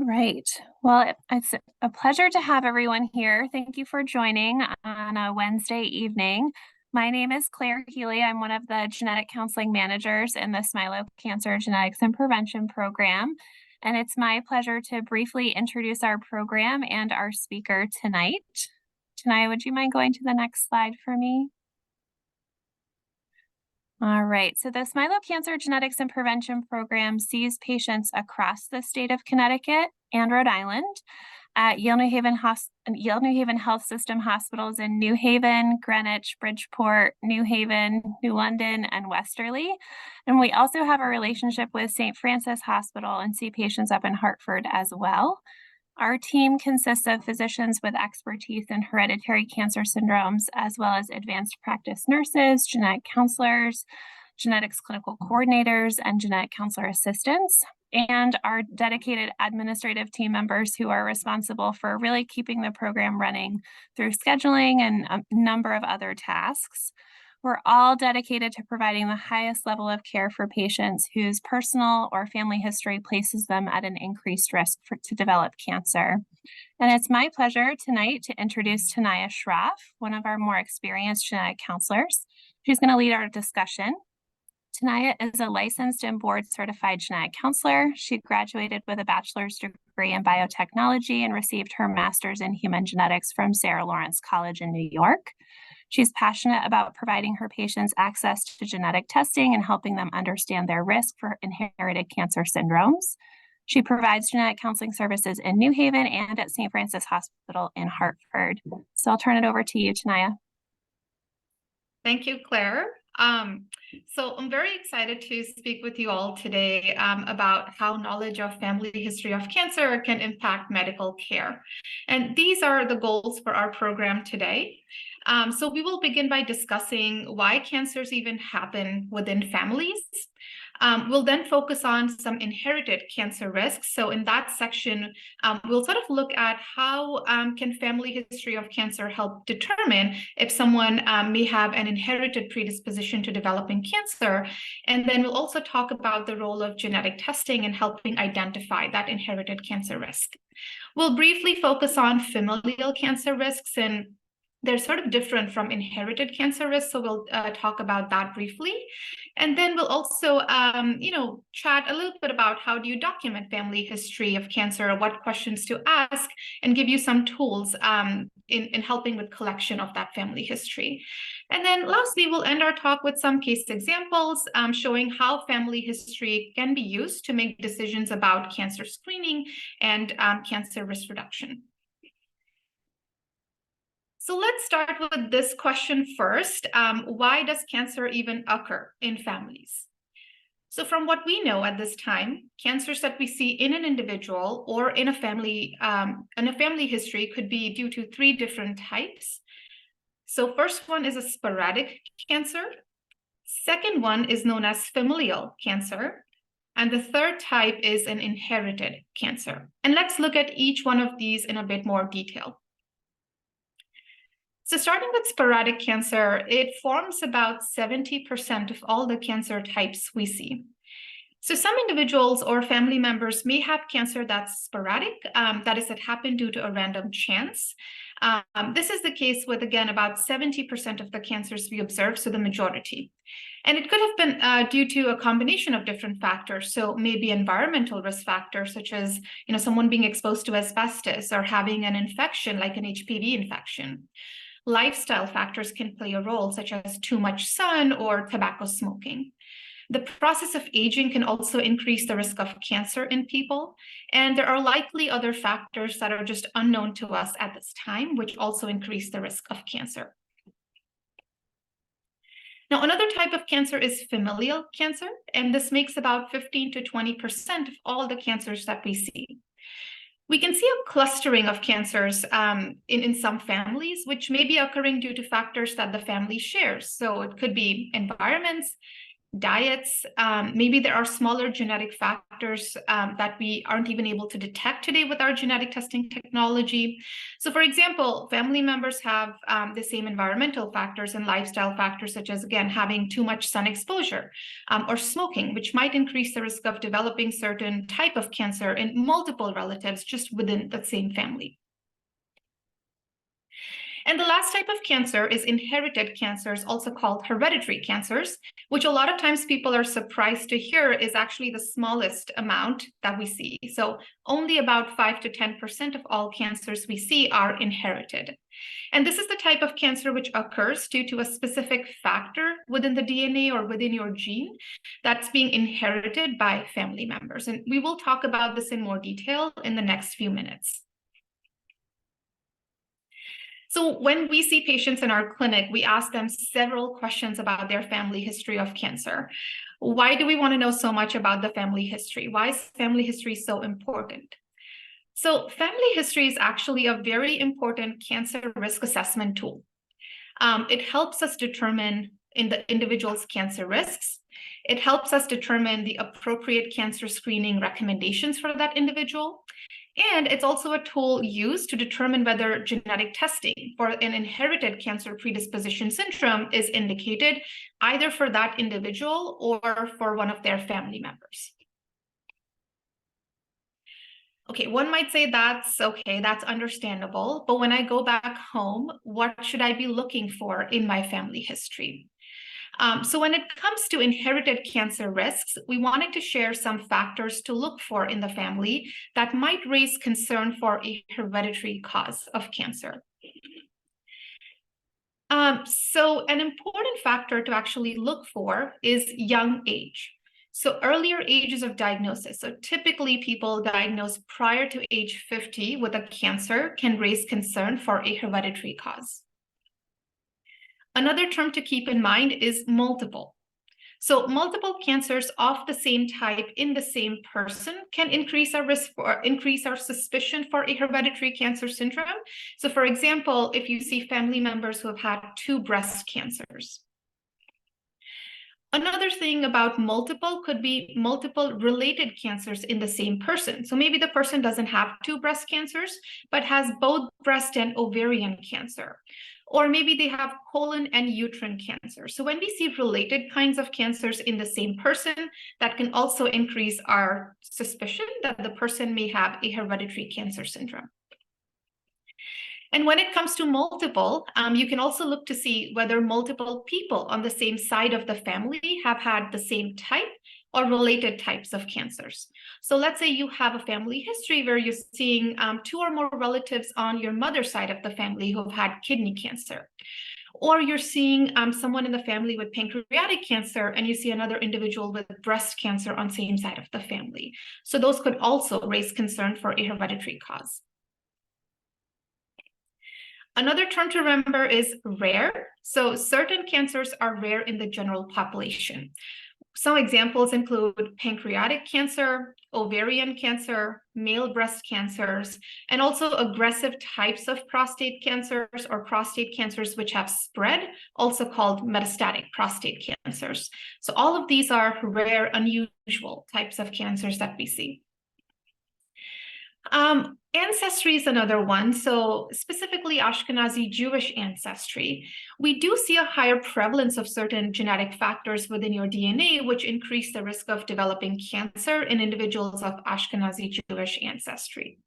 right. Well, it's a pleasure to have everyone here. Thank you for joining on a Wednesday evening. My name is Claire Healy. I'm one of the genetic counseling managers in the Smilow Cancer Genetics and Prevention Program. And it's my pleasure to briefly introduce our program and our speaker tonight. Tanaya, would you mind going to the next slide for me? All right, so the Smilow Cancer Genetics and Prevention Program sees patients across the state of Connecticut and Rhode Island at Yale New Haven Health System hospitals in New Haven, Greenwich, Bridgeport, New Haven, New London, and Westerly. And we also have a relationship with St. Francis Hospital and see patients up in Hartford as well. Our team consists of physicians with expertise in hereditary cancer syndromes, as well as advanced practice nurses, genetic counselors, genetics clinical coordinators, and genetic counselor assistants, and our dedicated administrative team members who are responsible for really keeping the program running through scheduling and a number of other tasks. We're all dedicated to providing the highest level of care for patients whose personal or family history places them at an increased risk to develop cancer. And it's my pleasure tonight to introduce Tanaya Shroff, one of our more experienced genetic counselors. She's going to lead our discussion. Tanaya is a licensed and board-certified genetic counselor. She graduated with a bachelor's degree in biotechnology and received her master's in human genetics from Sarah Lawrence College in New York. She's passionate about providing her patients access to genetic testing and helping them understand their risk for inherited cancer syndromes. She provides genetic counseling services in New Haven and at St. Francis Hospital in Hartford. So I'll turn it over to you, Tanaya. Thank you, Claire. So I'm very excited to speak with you all today about how knowledge of family history of cancer can impact medical care. And these are the goals for our program today. So we will begin by discussing why cancers even happen within families. We'll then focus on some inherited cancer risks. So in that section, we'll sort of look at how can family history of cancer help determine if someone may have an inherited predisposition to developing cancer. And then we'll also talk about the role of genetic testing in helping identify that inherited cancer risk. We'll briefly focus on familial cancer risks, and they're sort of different from inherited cancer risks, so we'll talk about that briefly. And then we'll also, chat a little bit about how do you document family history of cancer, what questions to ask, and give you some tools in helping with collection of that family history. And then lastly, we'll end our talk with some case examples showing how family history can be used to make decisions about cancer screening and cancer risk reduction. So let's start with this question first. Why does cancer even occur in families? So from what we know at this time, cancers that we see in an individual or in a family history could be due to three different types. So first one is a sporadic cancer. Second one is known as familial cancer. And the third type is an inherited cancer. And let's look at each one of these in a bit more detail. So starting with sporadic cancer, it forms about 70% of all the cancer types we see. So some individuals or family members may have cancer that's sporadic, that is, that happened due to a random chance. This is the case with, again, about 70% of the cancers we observe, so the majority. And it could have been due to a combination of different factors. So maybe environmental risk factors, such as someone being exposed to asbestos or having an infection like an HPV infection. Lifestyle factors can play a role, such as too much sun or tobacco smoking. The process of aging can also increase the risk of cancer in people. And there are likely other factors that are just unknown to us at this time, which also increase the risk of cancer. Now, another type of cancer is familial cancer, and this makes about 15 to 20% of all the cancers that we see. We can see a clustering of cancers in some families, which may be occurring due to factors that the family shares. So it could be environments, diets. Maybe there are smaller genetic factors that we aren't even able to detect today with our genetic testing technology. So for example, family members have the same environmental factors and lifestyle factors, such as, again, having too much sun exposure or smoking, which might increase the risk of developing certain type of cancer in multiple relatives just within the same family. And the last type of cancer is inherited cancers, also called hereditary cancers, which a lot of times people are surprised to hear is actually the smallest amount that we see. So only about 5 to 10% of all cancers we see are inherited. And this is the type of cancer which occurs due to a specific factor within the DNA or within your gene that's being inherited by family members. And we will talk about this in more detail in the next few minutes. So when we see patients in our clinic, we ask them several questions about their family history of cancer. Why do we want to know so much about the family history? Why is family history so important? So family history is actually a very important cancer risk assessment tool. It helps us determine in the individual's cancer risks. It helps us determine the appropriate cancer screening recommendations for that individual. And it's also a tool used to determine whether genetic testing for an inherited cancer predisposition syndrome is indicated either for that individual or for one of their family members. Okay, one might say that's okay, that's understandable, but when I go back home, what should I be looking for in my family history? So when it comes to inherited cancer risks, we wanted to share some factors to look for in the family that might raise concern for a hereditary cause of cancer. So an important factor to actually look for is young age. So earlier ages of diagnosis. So typically people diagnosed prior to age 50 with a cancer can raise concern for a hereditary cause. Another term to keep in mind is multiple. So multiple cancers of the same type in the same person can increase our risk or increase our suspicion for a hereditary cancer syndrome. So for example, if you see family members who have had 2 breast cancers. Another thing about multiple could be multiple related cancers in the same person. So maybe the person doesn't have 2 breast cancers, but has both breast and ovarian cancer. Or maybe they have colon and uterine cancer. So when we see related kinds of cancers in the same person, that can also increase our suspicion that the person may have a hereditary cancer syndrome. And when it comes to multiple, you can also look to see whether multiple people on the same side of the family have had the same type or related types of cancers. So let's say you have a family history where you're seeing 2 or more relatives on your mother's side of the family who've had kidney cancer. Or you're seeing someone in the family with pancreatic cancer, and you see another individual with breast cancer on the same side of the family. So those could also raise concern for a hereditary cause. Another term to remember is rare. So certain cancers are rare in the general population. Some examples include pancreatic cancer, ovarian cancer, male breast cancers, and also aggressive types of prostate cancers or prostate cancers which have spread, also called metastatic prostate cancers. So all of these are rare, unusual types of cancers that we see. Ancestry is another one. So specifically Ashkenazi Jewish ancestry. We do see a higher prevalence of certain genetic factors within your DNA, which increase the risk of developing cancer in individuals of Ashkenazi Jewish ancestry.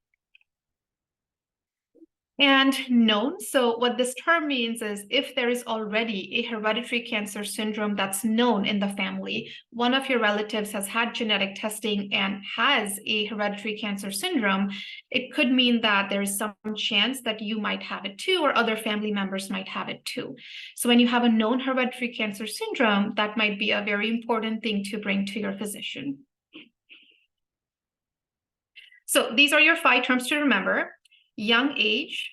And known, so what this term means is if there is already a hereditary cancer syndrome that's known in the family, one of your relatives has had genetic testing and has a hereditary cancer syndrome, it could mean that there is some chance that you might have it too, or other family members might have it too. So when you have a known hereditary cancer syndrome, that might be a very important thing to bring to your physician. So these are your 5 terms to remember. Young age,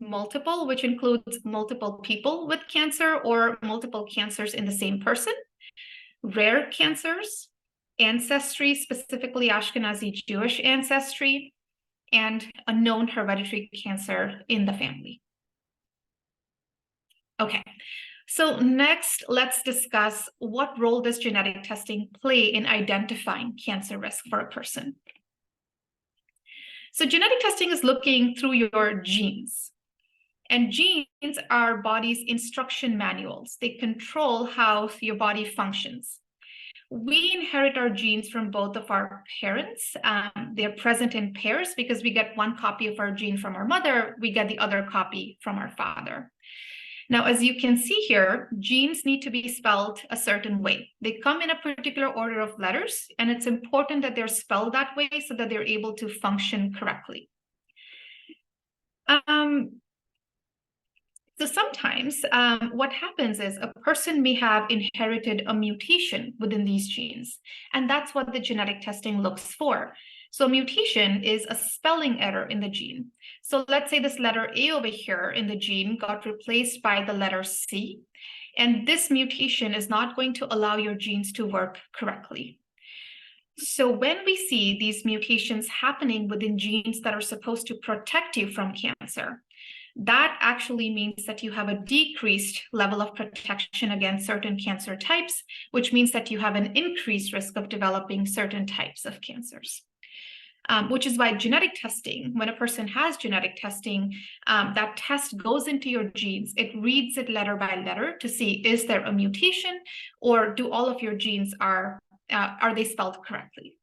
multiple, which includes multiple people with cancer or multiple cancers in the same person, rare cancers, ancestry, specifically Ashkenazi Jewish ancestry, and a known hereditary cancer in the family. Okay, So next, let's discuss what role does genetic testing play in identifying cancer risk for a person. So genetic testing is looking through your genes. And genes are body's instruction manuals. They control how your body functions. We inherit our genes from both of our parents. They're present in pairs because we get one copy of our gene from our mother, we get the other copy from our father. Now, as you can see here, genes need to be spelled a certain way. They come in a particular order of letters, and it's important that they're spelled that way so that they're able to function correctly. So sometimes what happens is a person may have inherited a mutation within these genes, and that's what the genetic testing looks for. So a mutation is a spelling error in the gene. So let's say this letter A over here in the gene got replaced by the letter C, and this mutation is not going to allow your genes to work correctly. So when we see these mutations happening within genes that are supposed to protect you from cancer, that actually means that you have a decreased level of protection against certain cancer types, which means that you have an increased risk of developing certain types of cancers. Which is why genetic testing, when a person has genetic testing, that test goes into your genes. It reads it letter by letter to see, is there a mutation, or do all of your genes are they spelled correctly?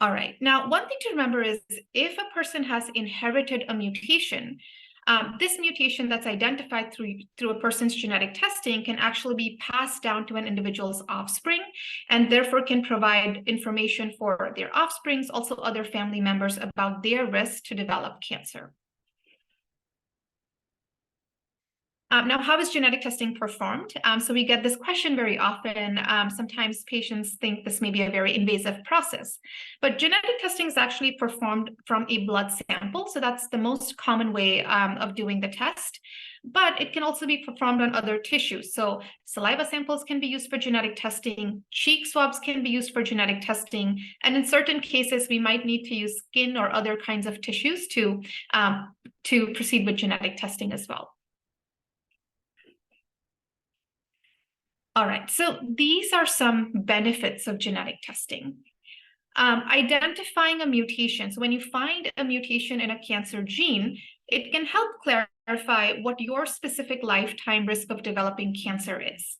All right, now one thing to remember is if a person has inherited a mutation, this mutation that's identified through a person's genetic testing can actually be passed down to an individual's offspring, and therefore can provide information for their offsprings, also other family members, about their risk to develop cancer. Now, how is genetic testing performed? So we get this question very often. Sometimes patients think this may be a very invasive process, but genetic testing is actually performed from a blood sample. So that's the most common way of doing the test, but it can also be performed on other tissues. So saliva samples can be used for genetic testing, cheek swabs can be used for genetic testing, and in certain cases, we might need to use skin or other kinds of tissues to proceed with genetic testing as well. All right, so these are some benefits of genetic testing. Identifying a mutation. So when you find a mutation in a cancer gene, it can help clarify what your specific lifetime risk of developing cancer is.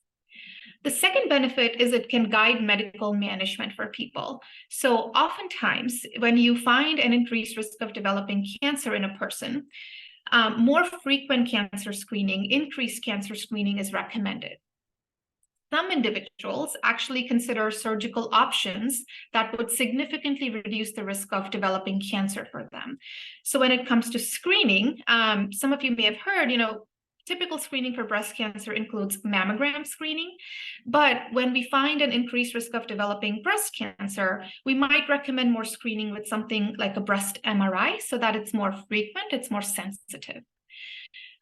The second benefit is it can guide medical management for people. So oftentimes, when you find an increased risk of developing cancer in a person, more frequent cancer screening, increased cancer screening is recommended. Some individuals actually consider surgical options that would significantly reduce the risk of developing cancer for them. So when it comes to screening, some of you may have heard, typical screening for breast cancer includes mammogram screening. But when we find an increased risk of developing breast cancer, we might recommend more screening with something like a breast MRI so that it's more frequent, it's more sensitive.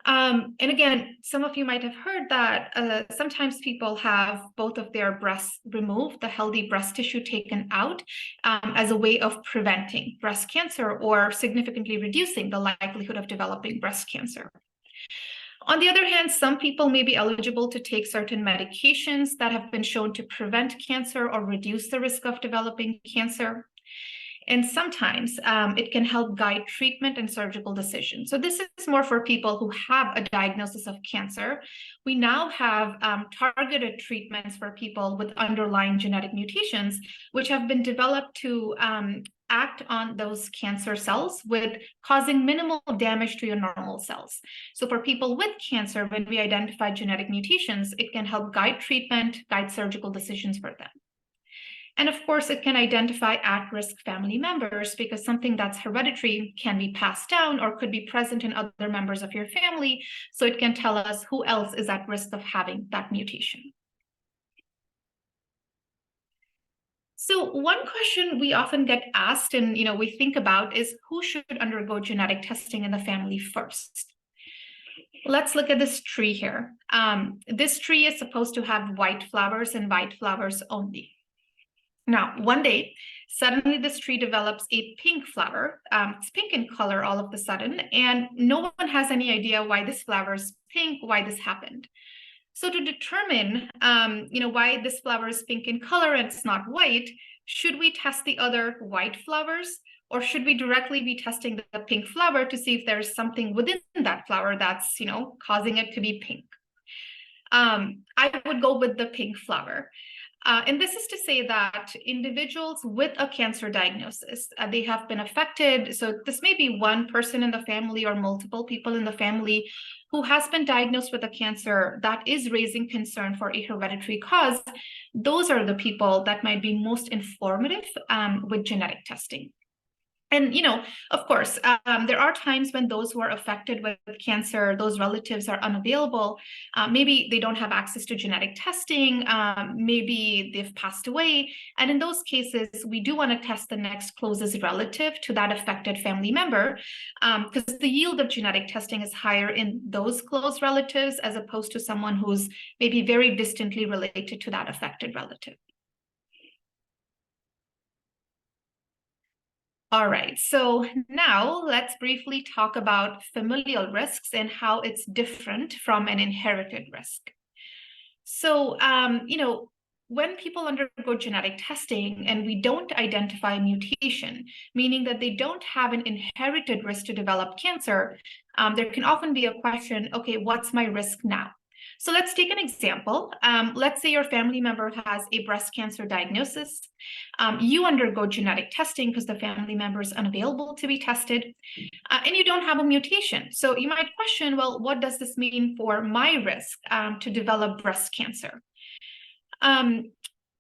And again, some of you might have heard that sometimes people have both of their breasts removed, the healthy breast tissue taken out, as a way of preventing breast cancer or significantly reducing the likelihood of developing breast cancer. On the other hand, some people may be eligible to take certain medications that have been shown to prevent cancer or reduce the risk of developing cancer. And sometimes it can help guide treatment and surgical decisions. So this is more for people who have a diagnosis of cancer. We now have targeted treatments for people with underlying genetic mutations, which have been developed to act on those cancer cells with causing minimal damage to your normal cells. So for people with cancer, when we identify genetic mutations, it can help guide treatment, guide surgical decisions for them. And of course, it can identify at-risk family members because something that's hereditary can be passed down or could be present in other members of your family. So it can tell us who else is at risk of having that mutation. So one question we often get asked and we think about is who should undergo genetic testing in the family first? Let's look at this tree here. This tree is supposed to have white flowers and white flowers only. Now, one day, Suddenly, this tree develops a pink flower. It's pink in color all of a sudden, and no one has any idea why this flower is pink, why this happened. So to determine, why this flower is pink in color and it's not white, should we test the other white flowers, or should we directly be testing the pink flower to see if there's something within that flower that's, causing it to be pink? I would go with the pink flower. And this is to say that individuals with a cancer diagnosis, they have been affected. So this may be one person in the family or multiple people in the family who has been diagnosed with a cancer that is raising concern for a hereditary cause. Those are the people that might be most informative with genetic testing. And, of course, there are times when those who are affected with cancer, those relatives are unavailable. Maybe they don't have access to genetic testing. Maybe they've passed away. And in those cases, we do want to test the next closest relative to that affected family member, because the yield of genetic testing is higher in those close relatives as opposed to someone who's maybe very distantly related to that affected relative. All right, so now let's briefly talk about familial risks and how it's different from an inherited risk. So, when people undergo genetic testing and we don't identify a mutation, meaning that they don't have an inherited risk to develop cancer, there can often be a question, okay, what's my risk now? So let's take an example. Let's say your family member has a breast cancer diagnosis. You undergo genetic testing because the family member is unavailable to be tested, and you don't have a mutation. So you might question, well, what does this mean for my risk to develop breast cancer?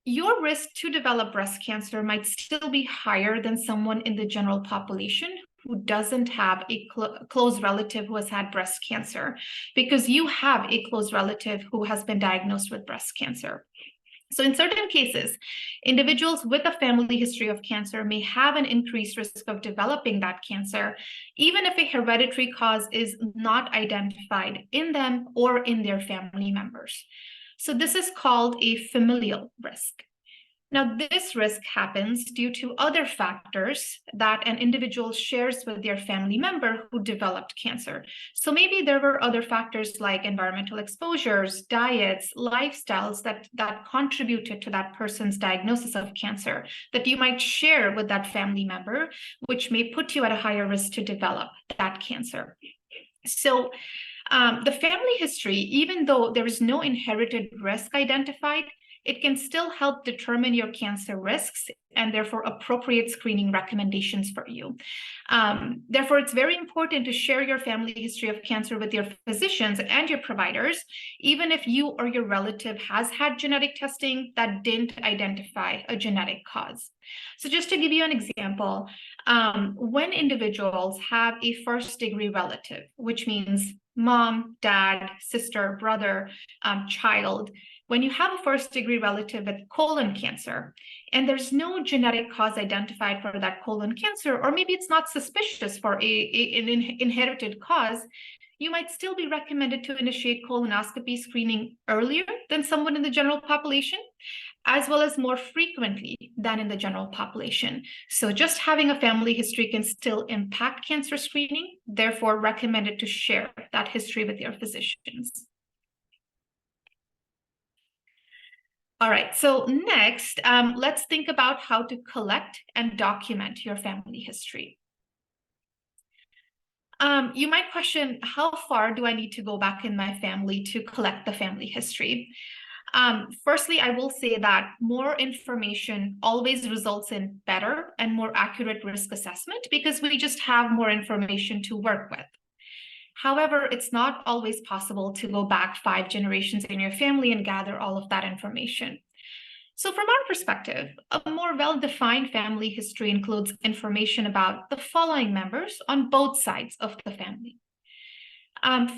Your risk to develop breast cancer might still be higher than someone in the general population who doesn't have a close relative who has had breast cancer, because you have a close relative who has been diagnosed with breast cancer. So in certain cases, individuals with a family history of cancer may have an increased risk of developing that cancer, even if a hereditary cause is not identified in them or in their family members. So this is called a familial risk. Now, this risk happens due to other factors that an individual shares with their family member who developed cancer. So maybe there were other factors like environmental exposures, diets, lifestyles that contributed to that person's diagnosis of cancer that you might share with that family member, which may put you at a higher risk to develop that cancer. So the family history, even though there is no inherited risk identified, it can still help determine your cancer risks and therefore appropriate screening recommendations for you. Therefore, it's very important to share your family history of cancer with your physicians and your providers, even if you or your relative has had genetic testing that didn't identify a genetic cause. So just to give you an example, when individuals have a first-degree relative, which means mom, dad, sister, brother, child, when you have a first-degree relative with colon cancer, and there's no genetic cause identified for that colon cancer, or maybe it's not suspicious for an inherited cause, you might still be recommended to initiate colonoscopy screening earlier than someone in the general population, as well as more frequently than in the general population. So just having a family history can still impact cancer screening, therefore recommended to share that history with your physicians. All right, so next, let's think about how to collect and document your family history. You might question, how far do I need to go back in my family to collect the family history? Firstly, I will say that more information always results in better and more accurate risk assessment because we just have more information to work with. However, it's not always possible to go back 5 generations in your family and gather all of that information. So from our perspective, a more well-defined family history includes information about the following members on both sides of the family.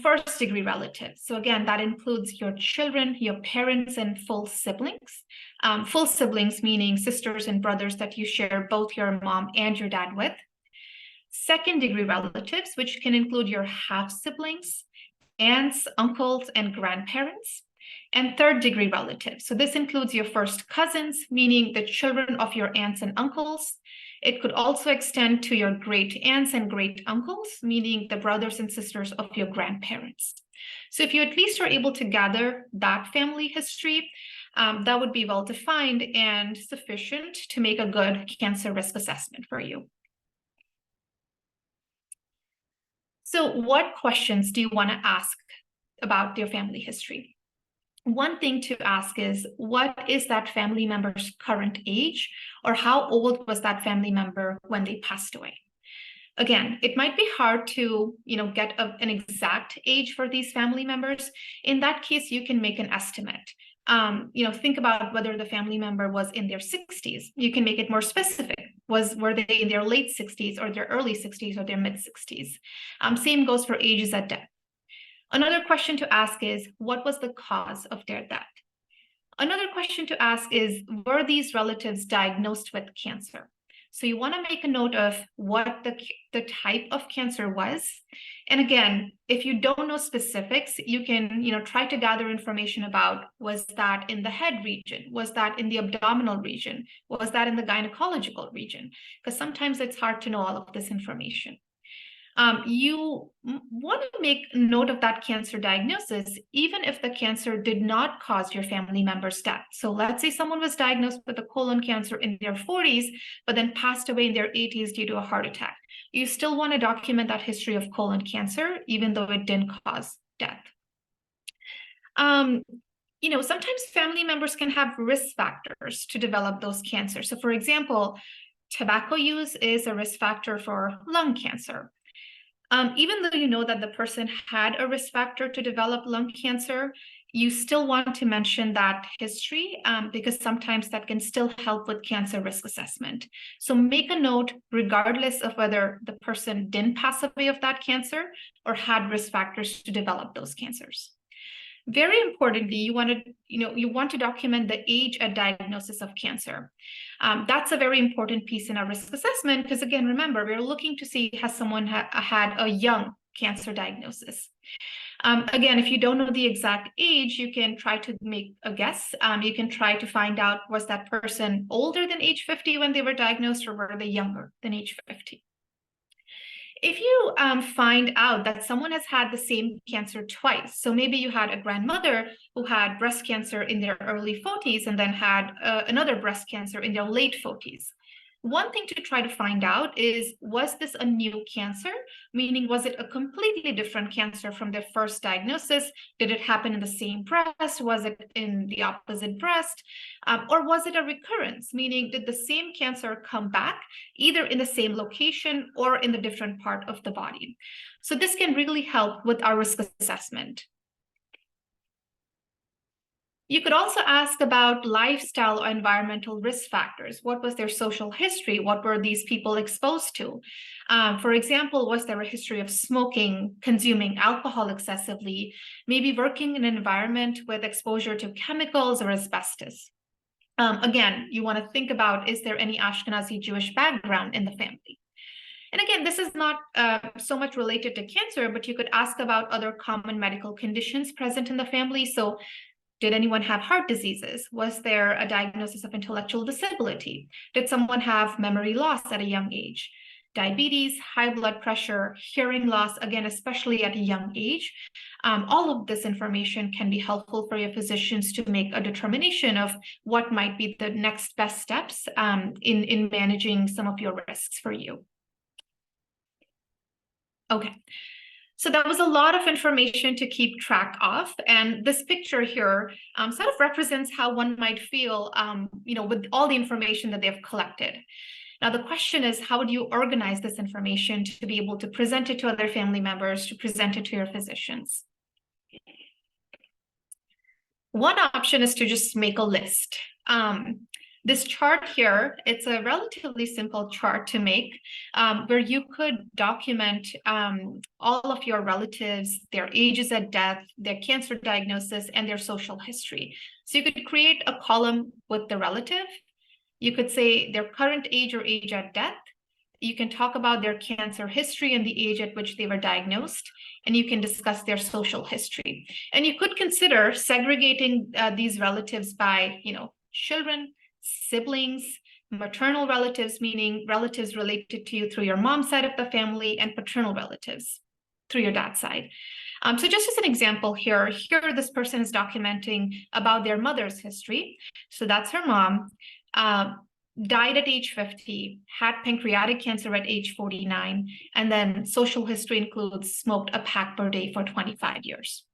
First-degree relatives. So again, that includes your children, your parents, and full siblings. Full siblings meaning sisters and brothers that you share both your mom and your dad with. Second-degree relatives, which can include your half-siblings, aunts, uncles, and grandparents. and third-degree relatives. So this includes your first cousins, meaning the children of your aunts and uncles. It could also extend to your great aunts and great uncles, meaning the brothers and sisters of your grandparents. So if you at least are able to gather that family history, that would be well defined and sufficient to make a good cancer risk assessment for you. So what questions do you want to ask about your family history? One thing to ask is, what is that family member's current age, or how old was that family member when they passed away? Again, it might be hard to, get an exact age for these family members. In that case, you can make an estimate. Think about whether the family member was in their 60s. You can make it more specific. Were they in their late 60s or their early 60s or their mid 60s? Same goes for ages at death. Another question to ask is, what was the cause of their death? Another question to ask is, were these relatives diagnosed with cancer? So you want to make a note of what the type of cancer was. And again, if you don't know specifics, you can, try to gather information about, was that in the head region? Was that in the abdominal region? Was that in the gynecological region? Because sometimes it's hard to know all of this information. You want to make note of that cancer diagnosis, even if the cancer did not cause your family member's death. So let's say someone was diagnosed with a colon cancer in their 40s, but then passed away in their 80s due to a heart attack. You still want to document that history of colon cancer, even though it didn't cause death. Sometimes family members can have risk factors to develop those cancers. So for example, tobacco use is a risk factor for lung cancer. Even though you know that the person had a risk factor to develop lung cancer, you still want to mention that history because sometimes that can still help with cancer risk assessment. So make a note regardless of whether the person didn't pass away of that cancer or had risk factors to develop those cancers. Very importantly, you want to document the age at diagnosis of cancer. That's a very important piece in our risk assessment because, again, remember, we're looking to see has someone had a young cancer diagnosis. Again, if you don't know the exact age, you can try to make a guess. You can try to find out, was that person older than age 50 when they were diagnosed, or were they younger than age 50? If you find out that someone has had the same cancer twice, so maybe you had a grandmother who had breast cancer in their early 40s and then had another breast cancer in their late 40s. One thing to try to find out is, was this a new cancer? Meaning, was it a completely different cancer from their first diagnosis? Did it happen in the same breast? Was it in the opposite breast? Or was it a recurrence? Meaning, did the same cancer come back either in the same location or in the different part of the body? So this can really help with our risk assessment. You could also ask about lifestyle or environmental risk factors. What was their social history? What were these people exposed to? For example, was there a history of smoking, consuming alcohol excessively, maybe working in an environment with exposure to chemicals or asbestos? Again, you want to think about, is there any Ashkenazi Jewish background in the family? And again, this is not so much related to cancer, but you could ask about other common medical conditions present in the family. So did anyone have heart diseases? Was there a diagnosis of intellectual disability? Did someone have memory loss at a young age? Diabetes, high blood pressure, hearing loss, again, especially at a young age. All of this information can be helpful for your physicians to make a determination of what might be the next best steps in managing some of your risks for you. Okay. So that was a lot of information to keep track of. And this picture here sort of represents how one might feel, with all the information that they've collected. Now, the question is, how do you organize this information to be able to present it to other family members, to present it to your physicians? One option is to just make a list. This chart here, it's a relatively simple chart to make where you could document all of your relatives, their ages at death, their cancer diagnosis, and their social history. So you could create a column with the relative. You could say their current age or age at death. You can talk about their cancer history and the age at which they were diagnosed, and you can discuss their social history. And you could consider segregating these relatives by, children, siblings, maternal relatives, meaning relatives related to you through your mom's side of the family, and paternal relatives through your dad's side. So just as an example here, this person is documenting about their mother's history. So that's her mom. Died at age 50, had pancreatic cancer at age 49, and then social history includes smoked a pack per day for 25 years.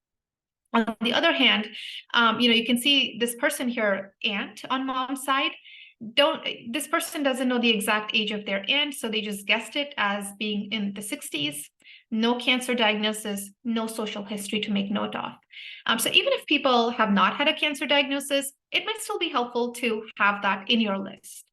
On the other hand, you can see this person here, aunt on mom's side, this person doesn't know the exact age of their aunt, so they just guessed it as being in the 60s. No cancer diagnosis, no social history to make note of. So even if people have not had a cancer diagnosis, it might still be helpful to have that in your list.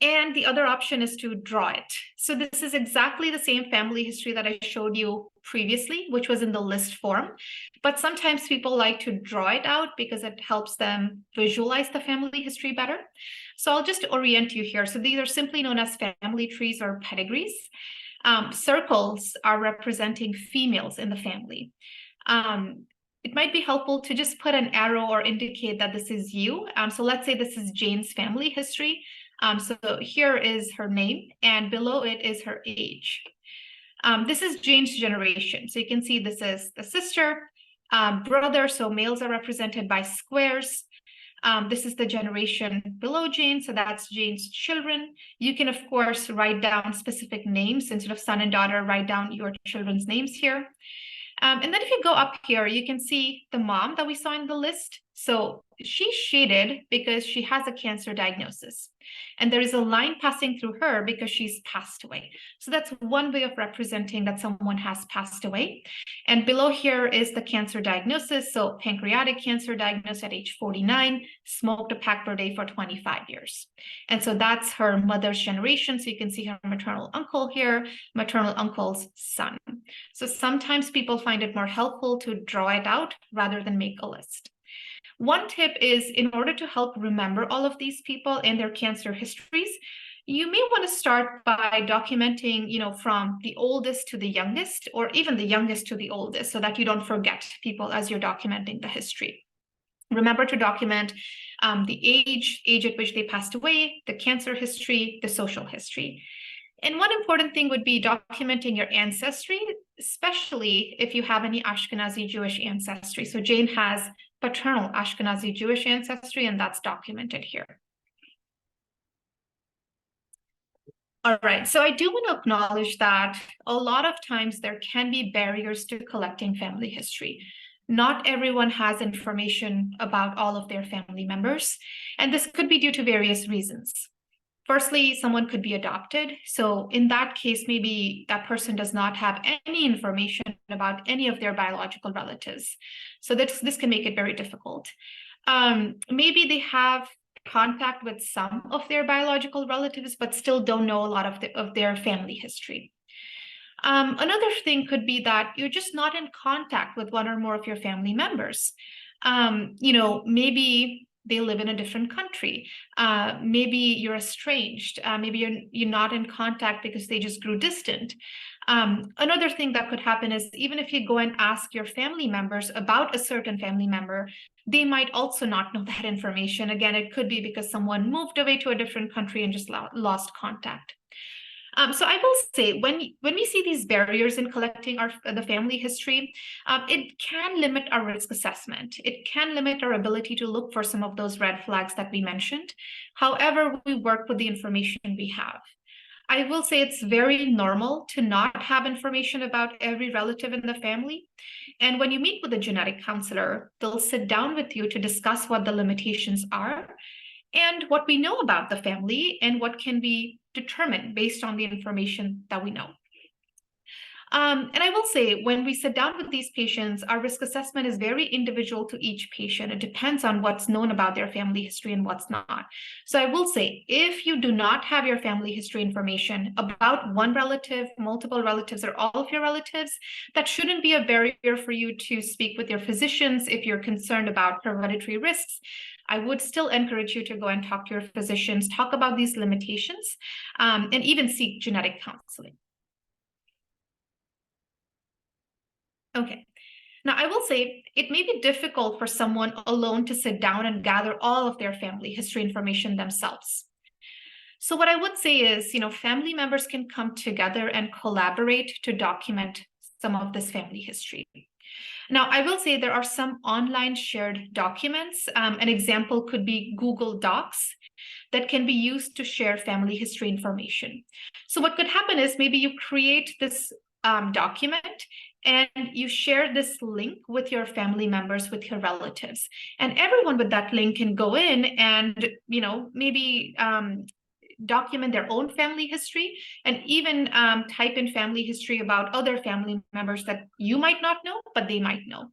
And the other option is to draw it. So this is exactly the same family history that I showed you previously, which was in the list form. But sometimes people like to draw it out because it helps them visualize the family history better. So I'll just orient you here. So these are simply known as family trees or pedigrees. Circles are representing females in the family. It might be helpful to just put an arrow or indicate that this is you. So let's say this is Jane's family history. So here is her name, and below it is her age. This is Jane's generation. So you can see this is the sister, brother, so males are represented by squares. This is the generation below Jane, so that's Jane's children. You can, of course, write down specific names. Instead of son and daughter, write down your children's names here. And then if you go up here, you can see the mom that we saw in the list. So she's shaded because she has a cancer diagnosis. And there is a line passing through her because she's passed away. So that's one way of representing that someone has passed away. And below here is the cancer diagnosis. So pancreatic cancer diagnosed at age 49, smoked a pack per day for 25 years. And so that's her mother's generation. So you can see her maternal uncle here, maternal uncle's son. So sometimes people find it more helpful to draw it out rather than make a list. One tip is, in order to help remember all of these people and their cancer histories, you may want to start by documenting, from the oldest to the youngest, or even the youngest to the oldest, so that you don't forget people as you're documenting the history. Remember to document the age at which they passed away, the cancer history, the social history. And one important thing would be documenting your ancestry, especially if you have any Ashkenazi Jewish ancestry. So Jane has paternal Ashkenazi Jewish ancestry, and that's documented here. All right, so I do want to acknowledge that a lot of times there can be barriers to collecting family history. Not everyone has information about all of their family members, and this could be due to various reasons. Firstly, someone could be adopted. So in that case, maybe that person does not have any information about any of their biological relatives. So this can make it very difficult. Maybe they have contact with some of their biological relatives, but still don't know a lot of their family history. Another thing could be that you're just not in contact with one or more of your family members. Maybe they live in a different country. Maybe you're estranged. Maybe you're not in contact because they just grew distant. Another thing that could happen is, even if you go and ask your family members about a certain family member, they might also not know that information. Again, it could be because someone moved away to a different country and just lost contact. So I will say, when we see these barriers in collecting the family history, it can limit our risk assessment. It can limit our ability to look for some of those red flags that we mentioned. However, we work with the information we have. I will say it's very normal to not have information about every relative in the family. And when you meet with a genetic counselor, they'll sit down with you to discuss what the limitations are and what we know about the family and what can be determined based on the information that we know. And I will say, when we sit down with these patients, our risk assessment is very individual to each patient. It depends on what's known about their family history and what's not. So I will say, if you do not have your family history information about one relative, multiple relatives, or all of your relatives, that shouldn't be a barrier for you to speak with your physicians if you're concerned about hereditary risks. I would still encourage you to go and talk to your physicians, talk about these limitations, and even seek genetic counseling. Okay. Now, I will say it may be difficult for someone alone to sit down and gather all of their family history information themselves. So what I would say is, family members can come together and collaborate to document some of this family history. Now, I will say there are some online shared documents. An example could be Google Docs that can be used to share family history information. So what could happen is maybe you create this document and you share this link with your family members, with your relatives. And everyone with that link can go in and, maybe document their own family history and even type in family history about other family members that you might not know, but they might know.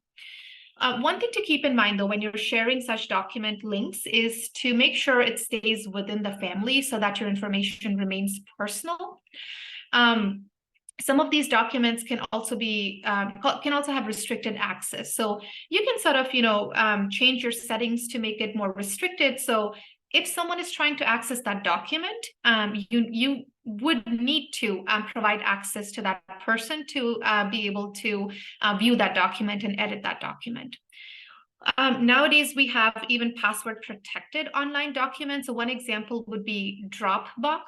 One thing to keep in mind, though, when you're sharing such document links is to make sure it stays within the family so that your information remains personal. Some of these documents can also have restricted access. So you can sort of, change your settings to make it more restricted. So if someone is trying to access that document, you would need to provide access to that person to be able to view that document and edit that document. Nowadays, we have even password protected online documents. So one example would be Dropbox.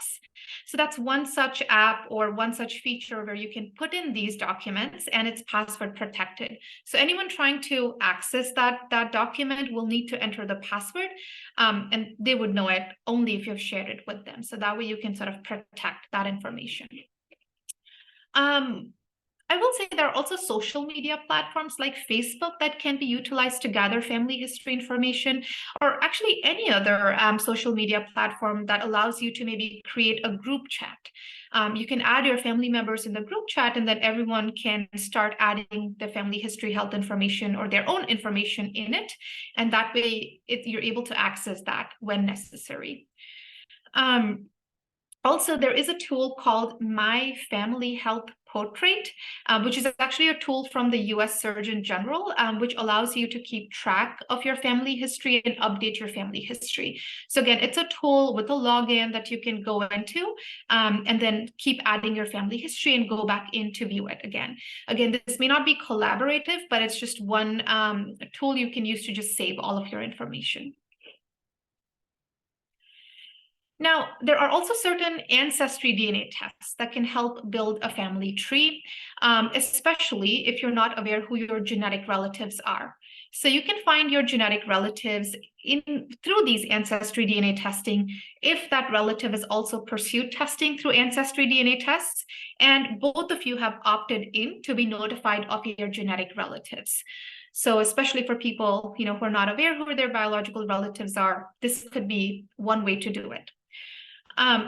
So that's one such app or one such feature where you can put in these documents and it's password protected. So anyone trying to access that document will need to enter the password, and they would know it only if you've shared it with them. So that way you can sort of protect that information. I will say there are also social media platforms like Facebook that can be utilized to gather family history information, or actually any other social media platform that allows you to maybe create a group chat. You can add your family members in the group chat, and then everyone can start adding the family history health information or their own information in it. And that way you're able to access that when necessary. Also, there is a tool called My Family Health Portrait, which is actually a tool from the US Surgeon General, which allows you to keep track of your family history and update your family history. So again, it's a tool with a login that you can go into and then keep adding your family history and go back in to view it again. Again, this may not be collaborative, but it's just one tool you can use to just save all of your information. Now, there are also certain ancestry DNA tests that can help build a family tree, especially if you're not aware who your genetic relatives are. So you can find your genetic relatives through these ancestry DNA testing if that relative has also pursued testing through ancestry DNA tests, and both of you have opted in to be notified of your genetic relatives. So especially for people who are not aware who their biological relatives are, this could be one way to do it.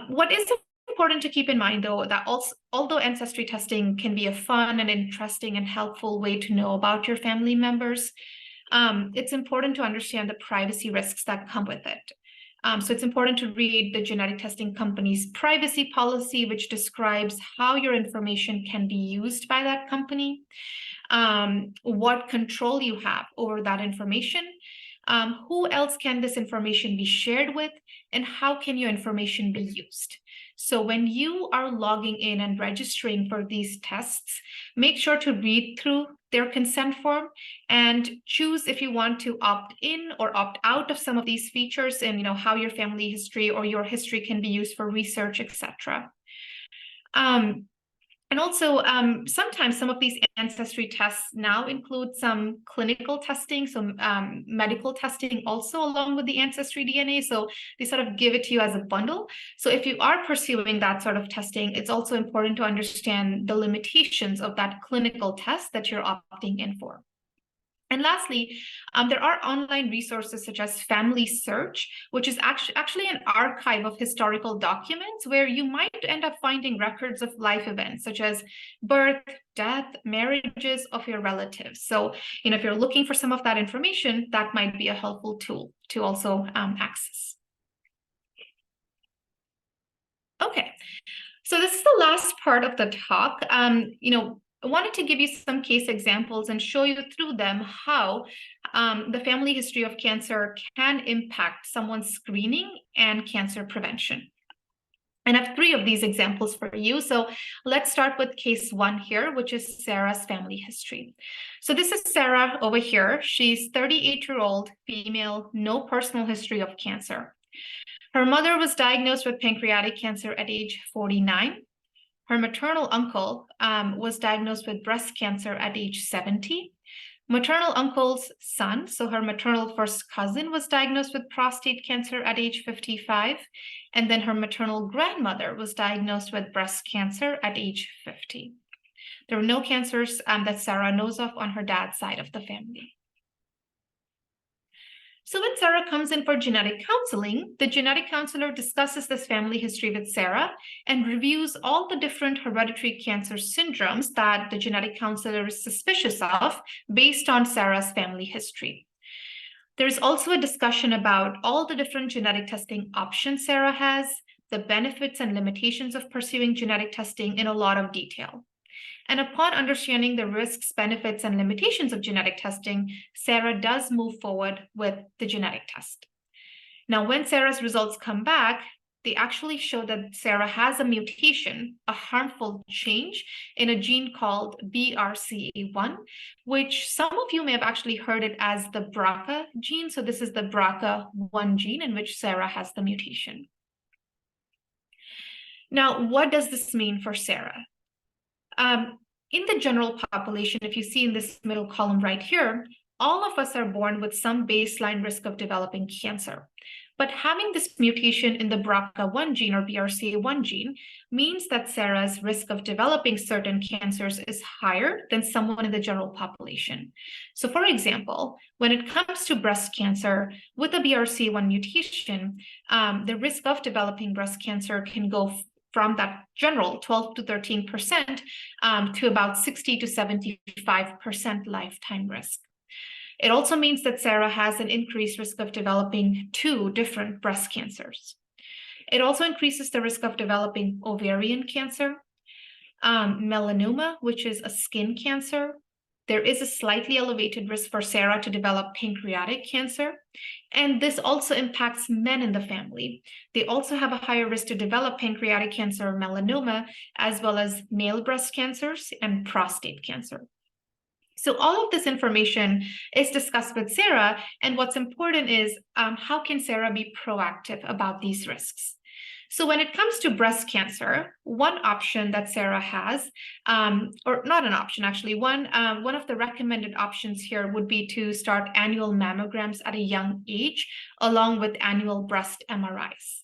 What is important to keep in mind, though, that although ancestry testing can be a fun and interesting and helpful way to know about your family members, it's important to understand the privacy risks that come with it. So it's important to read the genetic testing company's privacy policy, which describes how your information can be used by that company, what control you have over that information, who else can this information be shared with, and how can your information be used. So when you are logging in and registering for these tests, make sure to read through their consent form and choose if you want to opt in or opt out of some of these features and how your family history or your history can be used for research, etc. And also, sometimes some of these ancestry tests now include some clinical testing, some medical testing also along with the ancestry DNA. So they sort of give it to you as a bundle. So if you are pursuing that sort of testing, it's also important to understand the limitations of that clinical test that you're opting in for. And lastly, there are online resources such as Family Search, which is actually an archive of historical documents where you might end up finding records of life events such as birth, death, marriages of your relatives. So, if you're looking for some of that information, that might be a helpful tool to also access. Okay, so this is the last part of the talk. I wanted to give you some case examples and show you through them how the family history of cancer can impact someone's screening and cancer prevention. And I have 3 of these examples for you. So let's start with case 1 here, which is Sarah's family history. So this is Sarah over here. She's 38-year-old female, no personal history of cancer. Her mother was diagnosed with pancreatic cancer at age 49. Her maternal uncle was diagnosed with breast cancer at age 70. Maternal uncle's son, so her maternal first cousin, was diagnosed with prostate cancer at age 55. And then her maternal grandmother was diagnosed with breast cancer at age 50. There were no cancers that Sarah knows of on her dad's side of the family. So when Sarah comes in for genetic counseling, the genetic counselor discusses this family history with Sarah and reviews all the different hereditary cancer syndromes that the genetic counselor is suspicious of based on Sarah's family history. There's also a discussion about all the different genetic testing options Sarah has, the benefits and limitations of pursuing genetic testing in a lot of detail. And upon understanding the risks, benefits, and limitations of genetic testing, Sarah does move forward with the genetic test. Now, when Sarah's results come back, they actually show that Sarah has a mutation, a harmful change in a gene called BRCA1, which some of you may have actually heard it as the BRCA gene. So this is the BRCA1 gene in which Sarah has the mutation. Now, what does this mean for Sarah? In the general population, if you see in this middle column right here, all of us are born with some baseline risk of developing cancer. But having this mutation in the BRCA1 gene or BRCA1 gene means that Sarah's risk of developing certain cancers is higher than someone in the general population. So for example, when it comes to breast cancer with a BRCA1 mutation, the risk of developing breast cancer can go from that general 12 to 13% to about 60 to 75% lifetime risk. It also means that Sarah has an increased risk of developing 2 different breast cancers. It also increases the risk of developing ovarian cancer, melanoma, which is a skin cancer. There is a slightly elevated risk for Sarah to develop pancreatic cancer. And this also impacts men in the family. They also have a higher risk to develop pancreatic cancer or melanoma, as well as male breast cancers and prostate cancer. So all of this information is discussed with Sarah. And what's important is how can Sarah be proactive about these risks? So when it comes to breast cancer, one option that Sarah has, or not an option, actually, one of the recommended options here would be to start annual mammograms at a young age, along with annual breast MRIs.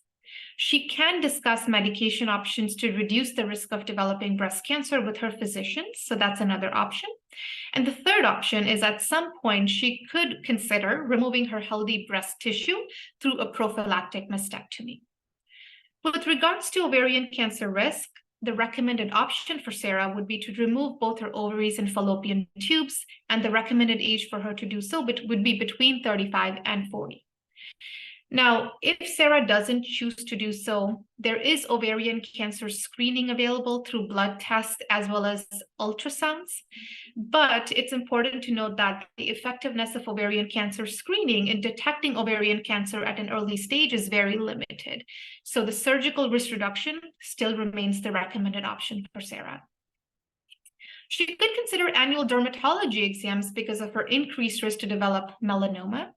She can discuss medication options to reduce the risk of developing breast cancer with her physicians. So that's another option. And the third option is at some point, she could consider removing her healthy breast tissue through a prophylactic mastectomy. With regards to ovarian cancer risk, the recommended option for Sarah would be to remove both her ovaries and fallopian tubes, and the recommended age for her to do so would be between 35 and 40. Now, if Sarah doesn't choose to do so, there is ovarian cancer screening available through blood tests as well as ultrasounds. But it's important to note that the effectiveness of ovarian cancer screening in detecting ovarian cancer at an early stage is very limited. So the surgical risk reduction still remains the recommended option for Sarah. She could consider annual dermatology exams because of her increased risk to develop melanoma.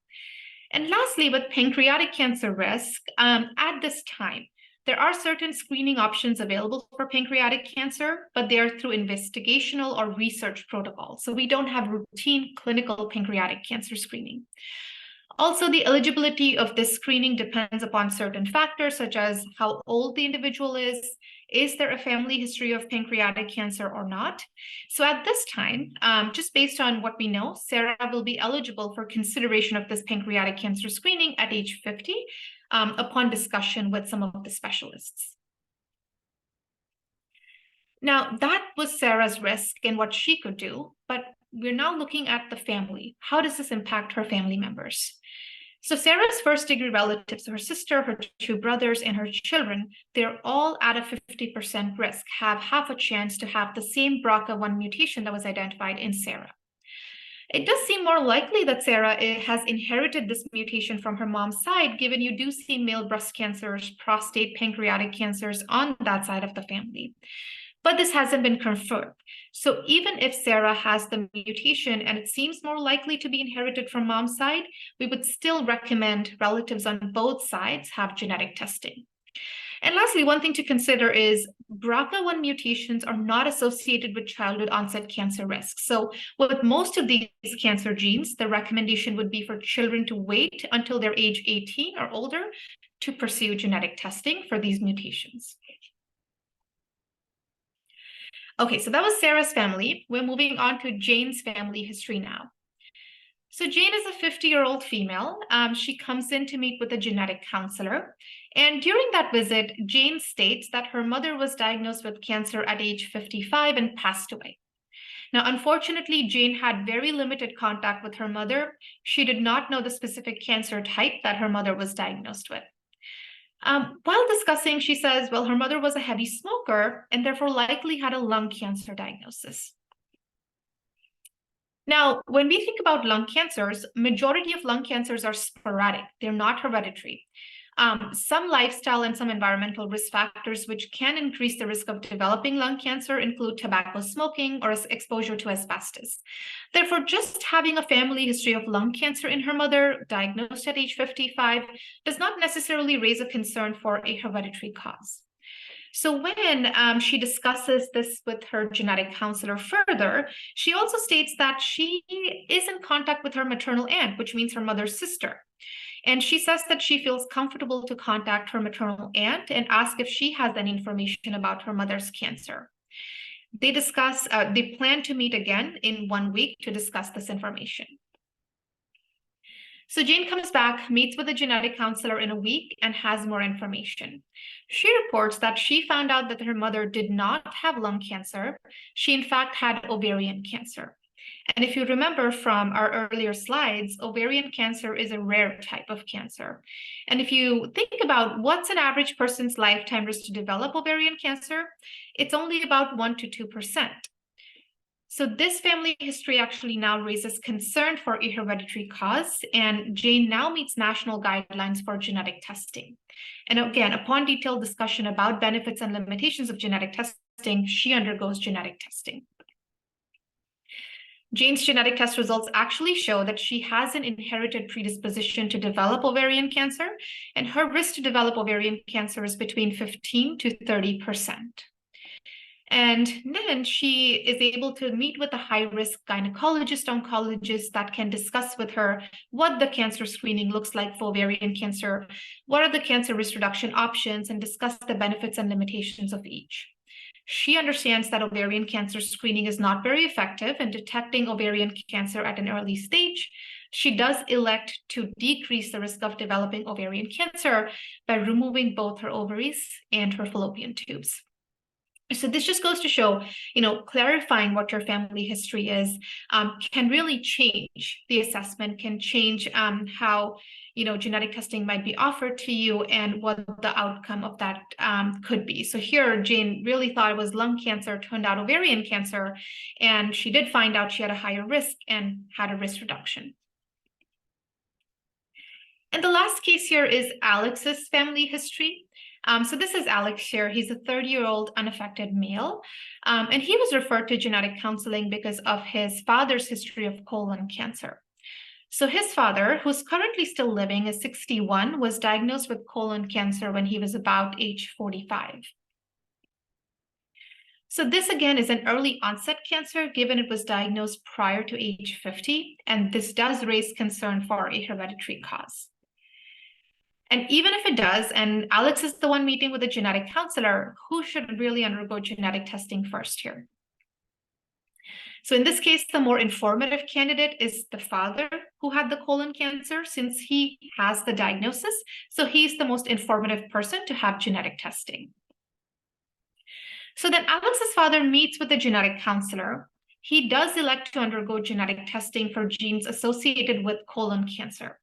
And lastly, with pancreatic cancer risk, at this time, there are certain screening options available for pancreatic cancer, but they are through investigational or research protocols. So we don't have routine clinical pancreatic cancer screening. Also, the eligibility of this screening depends upon certain factors, such as how old the individual is there a family history of pancreatic cancer or not? So at this time, just based on what we know, Sarah will be eligible for consideration of this pancreatic cancer screening at age 50 upon discussion with some of the specialists. Now, that was Sarah's risk and what she could do, but we're now looking at the family. How does this impact her family members? So Sarah's first-degree relatives, her sister, her 2 brothers, and her children, they're all at a 50% risk, have half a chance to have the same BRCA1 mutation that was identified in Sarah. It does seem more likely that Sarah has inherited this mutation from her mom's side, given you do see male breast cancers, prostate, pancreatic cancers on that side of the family. But this hasn't been confirmed. So even if Sarah has the mutation and it seems more likely to be inherited from mom's side, we would still recommend relatives on both sides have genetic testing. And lastly, one thing to consider is BRCA1 mutations are not associated with childhood onset cancer risk. So with most of these cancer genes, the recommendation would be for children to wait until they're age 18 or older to pursue genetic testing for these mutations. Okay, so that was Sarah's family. We're moving on to Jane's family history now. So Jane is a 50-year-old female. She comes in to meet with a genetic counselor. And during that visit, Jane states that her mother was diagnosed with cancer at age 55 and passed away. Now, unfortunately, Jane had very limited contact with her mother. She did not know the specific cancer type that her mother was diagnosed with. While discussing, she says, well, her mother was a heavy smoker and therefore likely had a lung cancer diagnosis. Now, when we think about lung cancers, majority of lung cancers are sporadic. They're not hereditary. Some lifestyle and some environmental risk factors which can increase the risk of developing lung cancer include tobacco smoking or exposure to asbestos. Therefore, just having a family history of lung cancer in her mother, diagnosed at age 55, does not necessarily raise a concern for a hereditary cause. So when she discusses this with her genetic counselor further, she also states that she is in contact with her maternal aunt, which means her mother's sister. And she says that she feels comfortable to contact her maternal aunt and ask if she has any information about her mother's cancer. They plan to meet again in 1 week to discuss this information. So Jane comes back, meets with a genetic counselor in a week, and has more information. She reports that she found out that her mother did not have lung cancer. She, in fact, had ovarian cancer. And if you remember from our earlier slides, ovarian cancer is a rare type of cancer. And if you think about what's an average person's lifetime risk to develop ovarian cancer, it's only about 1 to 2%. So this family history actually now raises concern for a hereditary cause, and Jane now meets national guidelines for genetic testing. And again, upon detailed discussion about benefits and limitations of genetic testing, she undergoes genetic testing. Jane's genetic test results actually show that she has an inherited predisposition to develop ovarian cancer, and her risk to develop ovarian cancer is between 15 to 30%. And then she is able to meet with a high-risk gynecologist, oncologist that can discuss with her what the cancer screening looks like for ovarian cancer, what are the cancer risk reduction options, and discuss the benefits and limitations of each. She understands that ovarian cancer screening is not very effective in detecting ovarian cancer at an early stage. She does elect to decrease the risk of developing ovarian cancer by removing both her ovaries and her fallopian tubes. So this just goes to show, clarifying what your family history is can really change the assessment, can change how, genetic testing might be offered to you and what the outcome of that could be. So here, Jane really thought it was lung cancer, turned out ovarian cancer, and she did find out she had a higher risk and had a risk reduction. And the last case here is Alex's family history. So this is Alex here. He's a 30-year-old unaffected male, and he was referred to genetic counseling because of his father's history of colon cancer. So his father, who's currently still living, is 61, was diagnosed with colon cancer when he was about age 45. So this again is an early onset cancer, given it was diagnosed prior to age 50, and this does raise concern for a hereditary cause. And even if it does, and Alex is the one meeting with a genetic counselor, who should really undergo genetic testing first here? So in this case, the more informative candidate is the father who had the colon cancer, since he has the diagnosis. So he's the most informative person to have genetic testing. So then Alex's father meets with a genetic counselor. He does elect to undergo genetic testing for genes associated with colon cancer.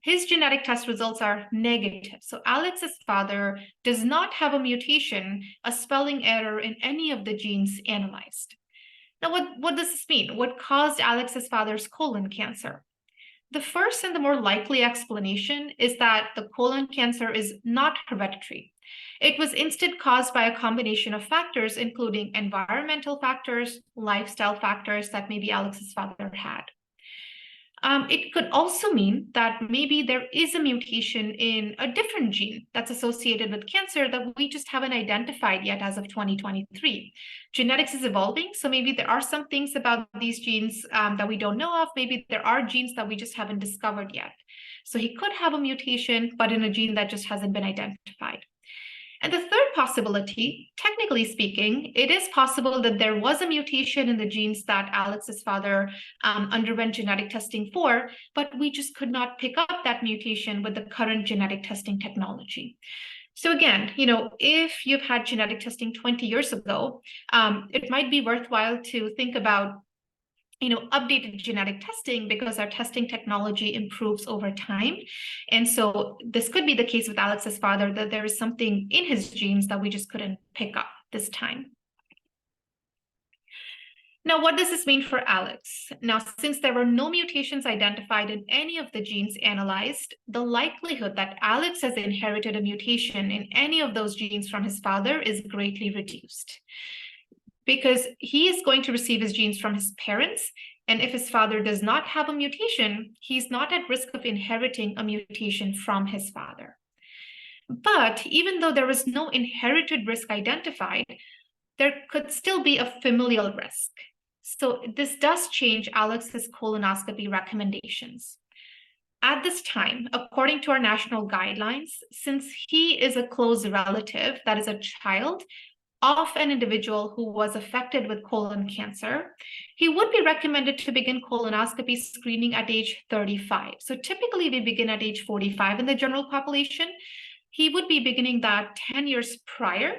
His genetic test results are negative. So Alex's father does not have a mutation, a spelling error in any of the genes analyzed. Now, what does this mean? What caused Alex's father's colon cancer? The first and the more likely explanation is that the colon cancer is not hereditary. It was instead caused by a combination of factors, including environmental factors, lifestyle factors that maybe Alex's father had. It could also mean that maybe there is a mutation in a different gene that's associated with cancer that we just haven't identified yet as of 2023. Genetics is evolving, so maybe there are some things about these genes that we don't know of. Maybe there are genes that we just haven't discovered yet. So he could have a mutation, but in a gene that just hasn't been identified. And the third possibility, technically speaking, it is possible that there was a mutation in the genes that Alex's father underwent genetic testing for, but we just could not pick up that mutation with the current genetic testing technology. So again, if you've had genetic testing 20 years ago, it might be worthwhile to think about updated genetic testing because our testing technology improves over time. And so this could be the case with Alex's father, that there is something in his genes that we just couldn't pick up this time. Now, what does this mean for Alex? Now, since there were no mutations identified in any of the genes analyzed, the likelihood that Alex has inherited a mutation in any of those genes from his father is greatly reduced, because he is going to receive his genes from his parents. And if his father does not have a mutation, he's not at risk of inheriting a mutation from his father. But even though there was no inherited risk identified, there could still be a familial risk. So this does change Alex's colonoscopy recommendations. At this time, according to our national guidelines, since he is a close relative, that is a child of an individual who was affected with colon cancer, he would be recommended to begin colonoscopy screening at age 35. So typically we begin at age 45 in the general population. He would be beginning that 10 years prior,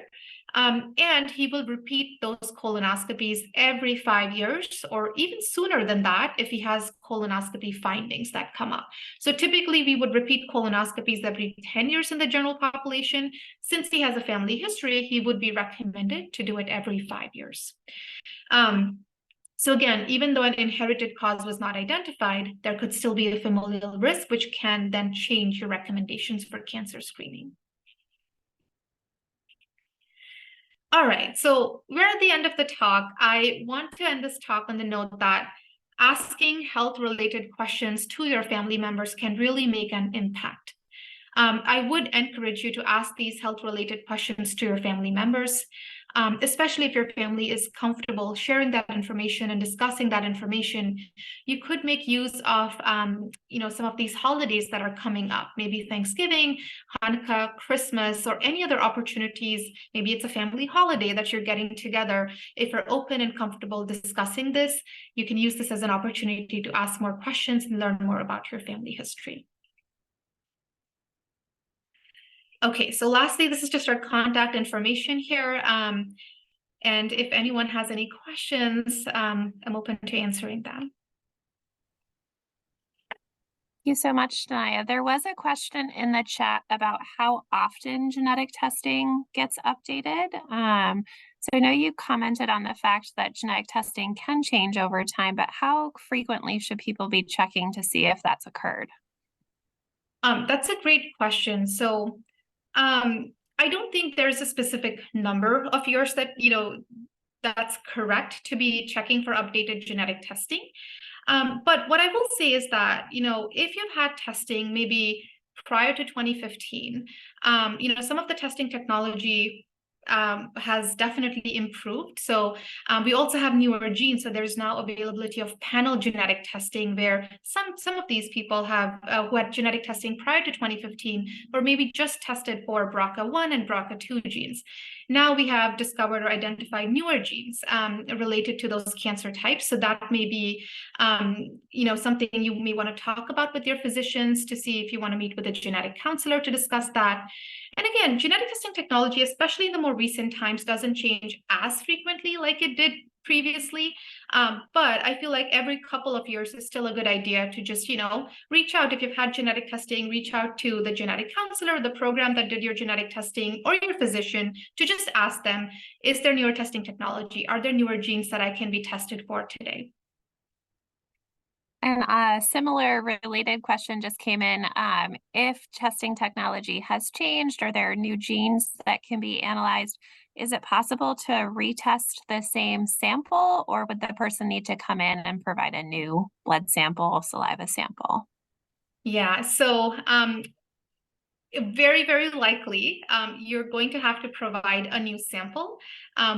and he will repeat those colonoscopies every 5 years, or even sooner than that if he has colonoscopy findings that come up. So typically we would repeat colonoscopies every 10 years in the general population. Since he has a family history, he would be recommended to do it every 5 years. So again, even though an inherited cause was not identified, there could still be a familial risk, which can then change your recommendations for cancer screening. All right, so we're at the end of the talk. I want to end this talk on the note that asking health-related questions to your family members can really make an impact. I would encourage you to ask these health-related questions to your family members, especially if your family is comfortable sharing that information and discussing that information. You could make use of, some of these holidays that are coming up, maybe Thanksgiving, Hanukkah, Christmas, or any other opportunities. Maybe it's a family holiday that you're getting together. If you're open and comfortable discussing this, you can use this as an opportunity to ask more questions and learn more about your family history. Okay, so lastly, this is just our contact information here. And if anyone has any questions, I'm open to answering them. Thank you so much, Tanaya. There was a question in the chat about how often genetic testing gets updated. So I know you commented on the fact that genetic testing can change over time, but how frequently should people be checking to see if that's occurred? That's a great question. So I don't think there's a specific number of years that, that's correct to be checking for updated genetic testing. But what I will say is that, if you've had testing maybe prior to 2015, some of the testing technology has definitely improved. So we also have newer genes. So there's now availability of panel genetic testing, where some of these people have who had genetic testing prior to 2015, or maybe just tested for BRCA1 and BRCA2 genes. Now we have discovered or identified newer genes related to those cancer types. So that may be, something you may want to talk about with your physicians to see if you want to meet with a genetic counselor to discuss that. And again, genetic testing technology, especially in the more recent times, doesn't change as frequently like it did previously. But I feel like every couple of years is still a good idea to just, reach out. If you've had genetic testing, reach out to the genetic counselor, the program that did your genetic testing, or your physician to just ask them, is there newer testing technology? Are there newer genes that I can be tested for today? And a similar related question just came in. If testing technology has changed or there are new genes that can be analyzed, is it possible to retest the same sample, or would the person need to come in and provide a new blood sample, saliva sample? Yeah, so very, very likely you're going to have to provide a new sample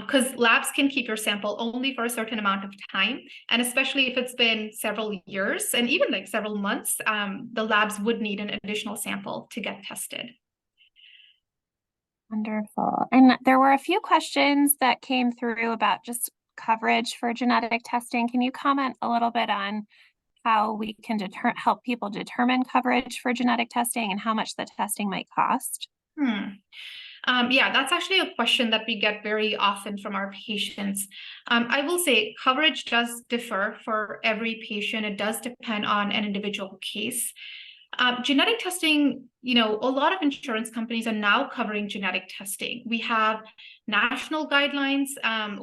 because labs can keep your sample only for a certain amount of time. And especially if it's been several years and even like several months, the labs would need an additional sample to get tested. Wonderful. And there were a few questions that came through about just coverage for genetic testing. Can you comment a little bit on how we can help people determine coverage for genetic testing and how much the testing might cost? Yeah, that's actually a question that we get very often from our patients. I will say coverage does differ for every patient. It does depend on an individual case. Genetic testing, a lot of insurance companies are now covering genetic testing. We have national guidelines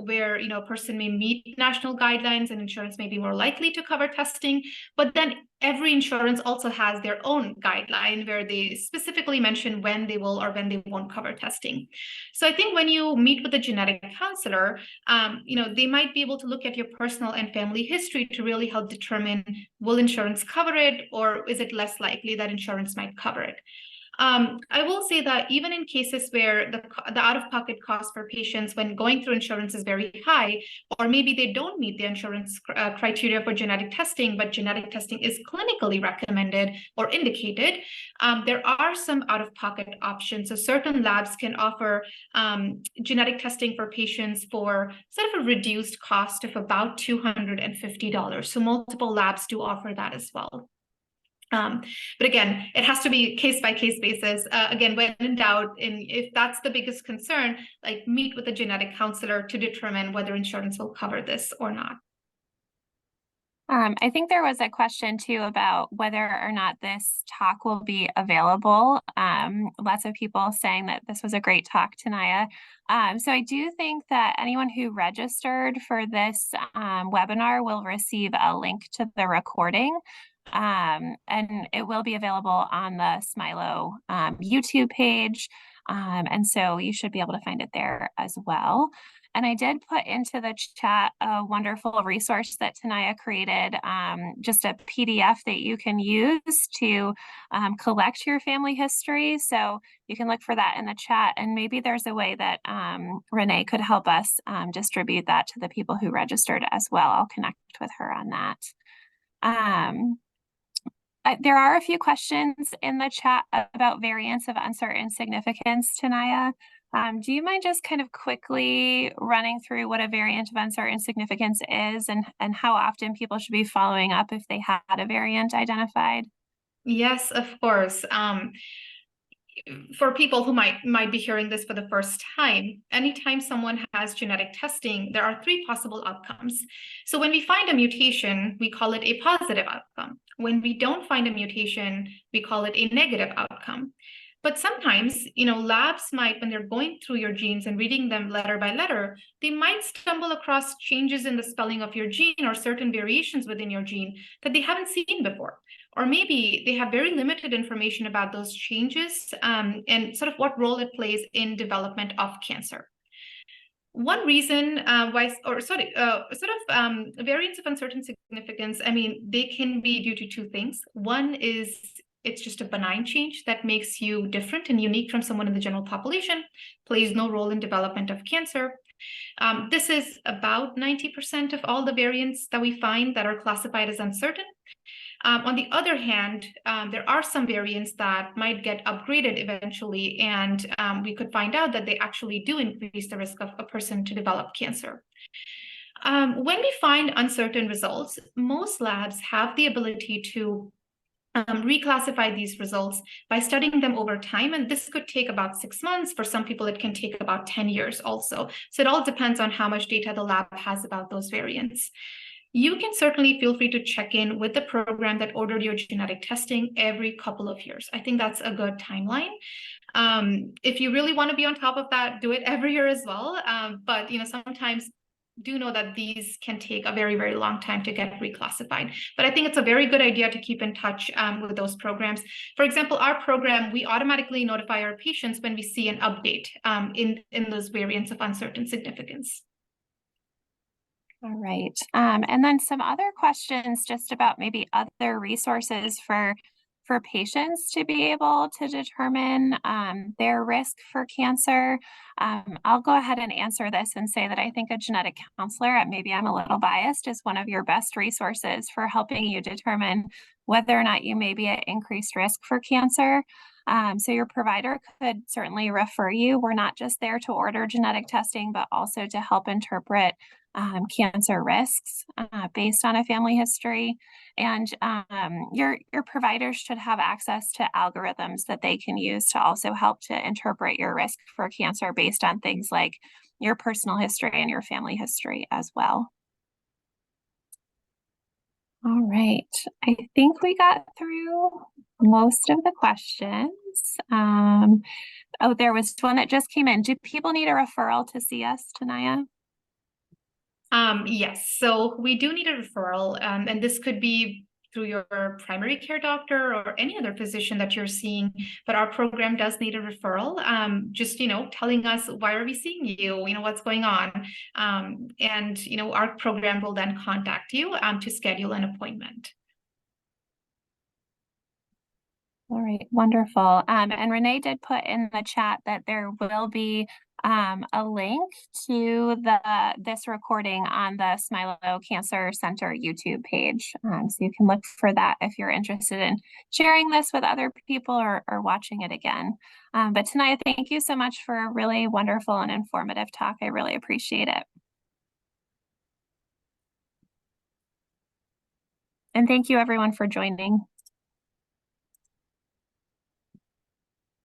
where, a person may meet national guidelines and insurance may be more likely to cover testing. But then every insurance also has their own guideline where they specifically mention when they will or when they won't cover testing. So I think when you meet with a genetic counselor, they might be able to look at your personal and family history to really help determine, will insurance cover it, or is it less likely that insurance might cover it? I will say that even in cases where the out-of-pocket cost for patients when going through insurance is very high, or maybe they don't meet the insurance criteria for genetic testing, but genetic testing is clinically recommended or indicated, there are some out-of-pocket options. So certain labs can offer genetic testing for patients for sort of a reduced cost of about $250. So multiple labs do offer that as well. But again, it has to be case by case basis. Again, when in doubt, and if that's the biggest concern, like meet with a genetic counselor to determine whether insurance will cover this or not. I think there was a question too about whether or not this talk will be available. Lots of people saying that this was a great talk, Tanaya. So I do think that anyone who registered for this webinar will receive a link to the recording. And it will be available on the Smilow YouTube page. And so you should be able to find it there as well. And I did put into the chat a wonderful resource that Tanaya created, just a PDF that you can use to collect your family history. So you can look for that in the chat, and maybe there's a way that Renee could help us distribute that to the people who registered as well. I'll connect with her on that. There are a few questions in the chat about variants of uncertain significance, Tanaya. Do you mind just kind of quickly running through what a variant of uncertain significance is and how often people should be following up if they had a variant identified? Yes, of course. For people who might be hearing this for the first time, anytime someone has genetic testing, there are three possible outcomes. So when we find a mutation, we call it a positive outcome. When we don't find a mutation, we call it a negative outcome. But sometimes, labs might, when they're going through your genes and reading them letter by letter, they might stumble across changes in the spelling of your gene or certain variations within your gene that they haven't seen before. Or maybe they have very limited information about those changes and sort of what role it plays in development of cancer. One reason variants of uncertain significance, they can be due to two things. One is it's just a benign change that makes you different and unique from someone in the general population, plays no role in development of cancer. This is about 90% of all the variants that we find that are classified as uncertain. On the other hand, there are some variants that might get upgraded eventually, and we could find out that they actually do increase the risk of a person to develop cancer. When we find uncertain results, most labs have the ability to reclassify these results by studying them over time. And this could take about 6 months. For some people, it can take about 10 years also. So it all depends on how much data the lab has about those variants. You can certainly feel free to check in with the program that ordered your genetic testing every couple of years. I think that's a good timeline. If you really want to be on top of that, do it every year as well. But sometimes do know that these can take a very, very long time to get reclassified. But I think it's a very good idea to keep in touch with those programs. For example, our program, we automatically notify our patients when we see an update in those variants of uncertain significance. All right. And then some other questions just about maybe other resources for patients to be able to determine their risk for cancer. I'll go ahead and answer this and say that I think a genetic counselor, maybe I'm a little biased, is one of your best resources for helping you determine whether or not you may be at increased risk for cancer. So your provider could certainly refer you. We're not just there to order genetic testing, but also to help interpret cancer risks based on a family history. And your providers should have access to algorithms that they can use to also help to interpret your risk for cancer based on things like your personal history and your family history as well. All right, I think we got through most of the questions. Oh, there was one that just came in. Do people need a referral to see us, Tanaya? Yes, so we do need a referral, and this could be through your primary care doctor or any other physician that you're seeing, but our program does need a referral. Just, telling us, why are we seeing you? What's going on? And, our program will then contact you to schedule an appointment. All right, wonderful. And Renee did put in the chat that there will be a link to this recording on the Smilow Cancer Center YouTube page. So you can look for that if you're interested in sharing this with other people or watching it again. But Tanaya, thank you so much for a really wonderful and informative talk. I really appreciate it. And thank you everyone for joining.